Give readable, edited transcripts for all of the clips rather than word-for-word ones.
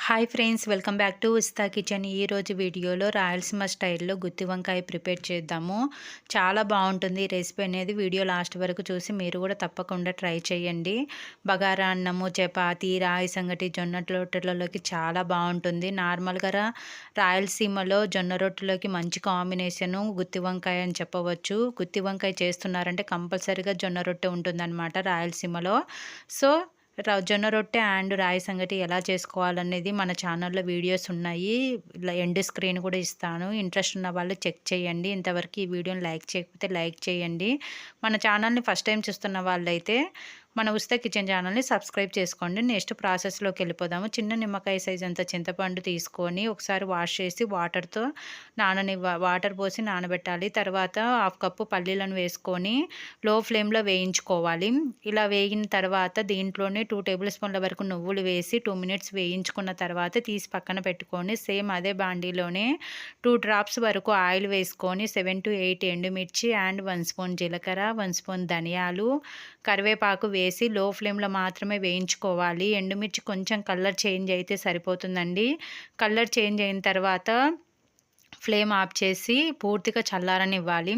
Hi friends, welcome back to ఉస్తా kitchen. ఈరోజు వీడియోలో రాయలసీమ స్టైల్లో గుత్తి వంకాయ ప్రిపేర్ చేద్దాము. చాలా బాగుంటుంది ఈ రెసిపీ అనేది. వీడియో లాస్ట్ వరకు చూసి మీరు కూడా తప్పకుండా ట్రై చేయండి. బగారా అన్నము, చపాతీ, రాగి సంగటి, జొన్న రొట్టెలలోకి చాలా బాగుంటుంది. నార్మల్గా రాయలసీమలో జొన్న రొట్టెలోకి మంచి కాంబినేషను గుత్తి వంకాయ అని చెప్పవచ్చు. గుత్తి వంకాయ చేస్తున్నారంటే కంపల్సరీగా జొన్న రొట్టె ఉంటుందన్నమాట రాయలసీమలో. సో జొన్న రొట్టె అండ్ రాగి సంగటి ఎలా చేసుకోవాలనేది మన ఛానల్లో వీడియోస్ ఉన్నాయి. ఇలా ఎండ్ స్క్రీన్ కూడా ఇస్తాను. ఇంట్రెస్ట్ ఉన్న వాళ్ళు చెక్ చేయండి. ఇంతవరకు ఈ వీడియోని లైక్ చేయకపోతే లైక్ చేయండి. మన ఛానల్ని ఫస్ట్ టైం చూస్తున్న వాళ్ళైతే మన ఉస్తా కిచెన్ ఛానల్ని సబ్స్క్రైబ్ చేసుకోండి. నెక్స్ట్ ప్రాసెస్లోకి వెళ్ళిపోదాము. చిన్న నిమ్మకాయ సైజ్ అంత చింతపండు తీసుకొని ఒకసారి వాష్ చేసి వాటర్ పోసి నానబెట్టాలి. తర్వాత 1/2 కప్పు పల్లీలను వేసుకొని లో ఫ్లేమ్లో వేయించుకోవాలి. ఇలా వేగిన తర్వాత దీంట్లోనే 2 టేబుల్ స్పూన్ల వరకు నువ్వులు వేసి 2 మినిట్స్ వేయించుకున్న తర్వాత తీసి పక్కన పెట్టుకొని సేమ్ అదే బాండీలోనే 2 డ్రాప్స్ వరకు ఆయిల్ వేసుకొని 7 to 8 ఎండుమిర్చి అండ్ 1 స్పూన్ జీలకర్ర, 1 స్పూన్ ధనియాలు, కరివేపాకు వేసి లో ఫ్లేమ్లో మాత్రమే వేయించుకోవాలి. ఎండుమిర్చి కొంచెం కలర్ చేంజ్ అయితే సరిపోతుందండి. కలర్ చేంజ్ అయిన తర్వాత ఫ్లేమ్ ఆఫ్ చేసి పూర్తిగా చల్లారనివ్వాలి.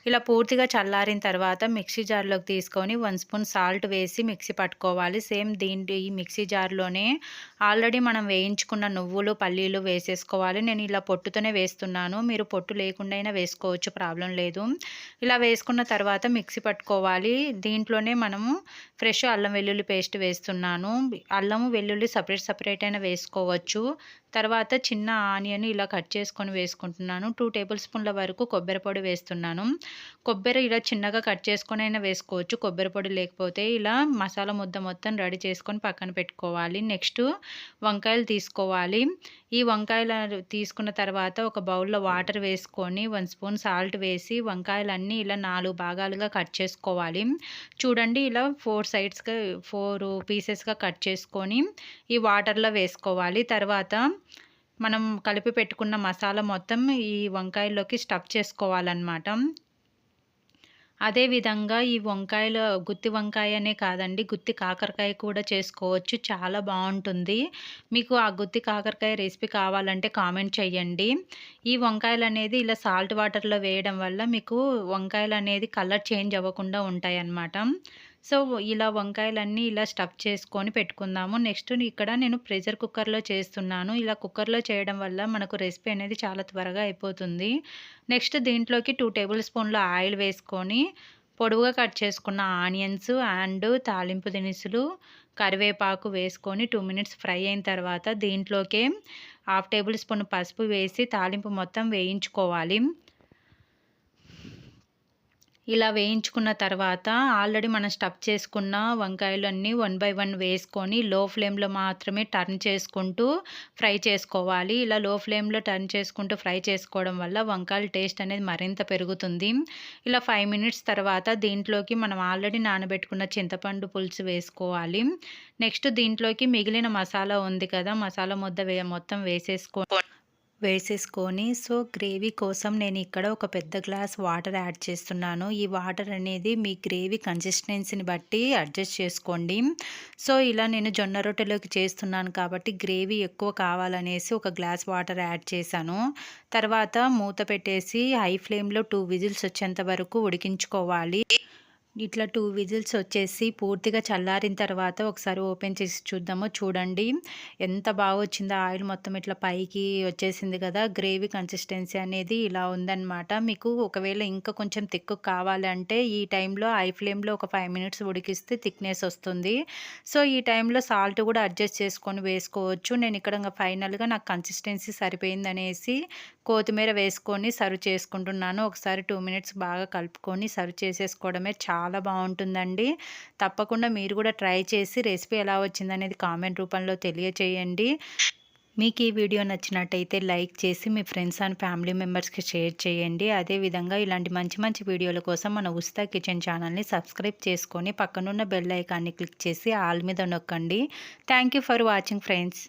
ఇలా పూర్తిగా చల్లారిన తర్వాత మిక్సీ జార్లోకి తీసుకొని 1 స్పూన్ సాల్ట్ వేసి మిక్సీ పట్టుకోవాలి. సేమ్ ఈ మిక్సీ జార్లోనే ఆల్రెడీ మనం వేయించుకున్న నువ్వులు, పల్లీలు వేసేసుకోవాలి. నేను ఇలా పొట్టుతోనే వేస్తున్నాను. మీరు పొట్టు లేకుండా అయినా వేసుకోవచ్చు, ప్రాబ్లం లేదు. ఇలా వేసుకున్న తర్వాత మిక్సీ పట్టుకోవాలి. దీంట్లోనే మనము ఫ్రెష్ అల్లం వెల్లుల్లి పేస్ట్ వేస్తున్నాను. అల్లము వెల్లుల్లి సపరేట్ అయినా వేసుకోవచ్చు. తర్వాత చిన్న ఆనియన్ ఇలా కట్ చేసుకొని వేసుకుంటున్నాను. 2 టేబుల్ స్పూన్ల వరకు కొబ్బరి పొడి వేస్తున్నాను. కొబ్బరి ఇలా చిన్నగా కట్ చేసుకొని అయినా వేసుకోవచ్చు, కొబ్బరి పొడి లేకపోతే. ఇలా మసాలా ముద్ద మొత్తం రెడీ చేసుకొని పక్కన పెట్టుకోవాలి. నెక్స్ట్ వంకాయలు తీసుకోవాలి. ఈ వంకాయలు తీసుకున్న తర్వాత ఒక బౌల్లో వాటర్ వేసుకొని 1 స్పూన్ సాల్ట్ వేసి వంకాయలన్నీ ఇలా 4 భాగాలుగా కట్ చేసుకోవాలి. చూడండి, ఇలా 4 పీసెస్గా కట్ చేసుకొని ఈ వాటర్లో వేసుకోవాలి. తర్వాత మనం కలిపి పెట్టుకున్న మసాలా మొత్తం ఈ వంకాయల్లోకి స్టఫ్ చేసుకోవాలన్నమాట. అదేవిధంగా ఈ గుత్తి వంకాయ అనే కాదండి, గుత్తి కాకరకాయ కూడా చేసుకోవచ్చు. చాలా బాగుంటుంది. మీకు ఆ గుత్తి కాకరకాయ రెసిపీ కావాలంటే కామెంట్ చేయండి. ఈ వంకాయలు అనేది ఇలా సాల్ట్ వాటర్లో వేయడం వల్ల మీకు వంకాయలు అనేది కలర్ చేంజ్ అవ్వకుండా ఉంటాయన్నమాట. సో ఇలా వంకాయలన్నీ ఇలా స్టఫ్ చేసుకొని పెట్టుకుందాము. నెక్స్ట్ ఇక్కడ నేను ప్రెషర్ కుక్కర్లో చేస్తున్నాను. ఇలా కుక్కర్లో చేయడం వల్ల మనకు రెసిపీ అనేది చాలా త్వరగా అయిపోతుంది. నెక్స్ట్ దీంట్లోకి 2 టేబుల్ స్పూన్ల ఆయిల్ వేసుకొని పొడవుగా కట్ చేసుకున్న ఆనియన్స్ అండ్ తాలింపు దినుసులు, కరివేపాకు వేసుకొని 2 మినిట్స్ ఫ్రై అయిన తర్వాత దీంట్లోకి 1/2 టేబుల్ స్పూన్ పసుపు వేసి తాలింపు మొత్తం వేయించుకోవాలి. ఇలా వేయించుకున్న తర్వాత ఆల్రెడీ మనం స్టఫ్ చేసుకున్న వంకాయలు అన్నీ 1 by 1 వేసుకొని లో ఫ్లేమ్లో మాత్రమే టర్న్ చేసుకుంటూ ఫ్రై చేసుకోవాలి. ఇలా లో ఫ్లేమ్లో టర్న్ చేసుకుంటూ ఫ్రై చేసుకోవడం వల్ల వంకాయల టేస్ట్ అనేది మరింత పెరుగుతుంది. ఇలా 5 మినిట్స్ తర్వాత దీంట్లోకి మనం ఆల్రెడీ నానబెట్టుకున్న చింతపండు పులుసు వేసుకోవాలి. నెక్స్ట్ దీంట్లోకి మిగిలిన మసాలా ఉంది కదా, మసాలా ముద్ద మొత్తం వేసేసుకొని సో గ్రేవీ కోసం నేను ఇక్కడ ఒక పెద్ద గ్లాస్ వాటర్ యాడ్ చేస్తున్నాను. ఈ వాటర్ అనేది మీ గ్రేవీ కన్సిస్టెన్సీని బట్టి అడ్జస్ట్ చేసుకోండి. సో ఇలా నేను జొన్న రొట్టెలోకి చేస్తున్నాను కాబట్టి గ్రేవీ ఎక్కువ కావాలనేసి ఒక గ్లాస్ వాటర్ యాడ్ చేశాను. తర్వాత మూత పెట్టేసి హై ఫ్లేమ్లో 2 విజిల్స్ వచ్చేంత వరకు ఉడికించుకోవాలి. ఇట్లా 2 విజిల్స్ వచ్చేసి పూర్తిగా చల్లారిన తర్వాత ఒకసారి ఓపెన్ చేసి చూద్దాము. చూడండి ఎంత బాగా వచ్చిందో, ఆయిల్ మొత్తం ఇట్లా పైకి వచ్చేసింది కదా. గ్రేవీ కన్సిస్టెన్సీ అనేది ఇలా ఉందన్నమాట. మీకు ఒకవేళ ఇంకా కొంచెం థిక్ కావాలంటే ఈ టైంలో హై ఫ్లేమ్లో ఒక 5 మినిట్స్ ఉడికిస్తే థిక్నెస్ వస్తుంది. సో ఈ టైంలో సాల్ట్ కూడా అడ్జస్ట్ చేసుకొని వేసుకోవచ్చు. నేను ఇక్కడ ఫైనల్గా నాకు కన్సిస్టెన్సీ సరిపోయిందనేసి కొత్తిమీర వేసుకొని సర్వ్ చేసుకుంటున్నాను. ఒకసారి 2 మినిట్స్ బాగా కలుపుకొని సర్వ్ చేసేసుకోవడమే. చాలా బాగుంటుందండి. తప్పకుండా మీరు కూడా ట్రై చేసి రెసిపీ ఎలా వచ్చిందనేది కామెంట్ రూపంలో తెలియచేయండి. మీకు ఈ వీడియో నచ్చినట్టయితే లైక్ చేసి మీ ఫ్రెండ్స్ అండ్ ఫ్యామిలీ మెంబర్స్కి షేర్ చేయండి. అదేవిధంగా ఇలాంటి మంచి మంచి వీడియోల కోసం మన ఉస్తా కిచెన్ ఛానల్ని సబ్స్క్రైబ్ చేసుకొని పక్కనున్న బెల్ ఐకాన్ని క్లిక్ చేసి ఆల్ మీద నొక్కండి. Thank you for watching friends.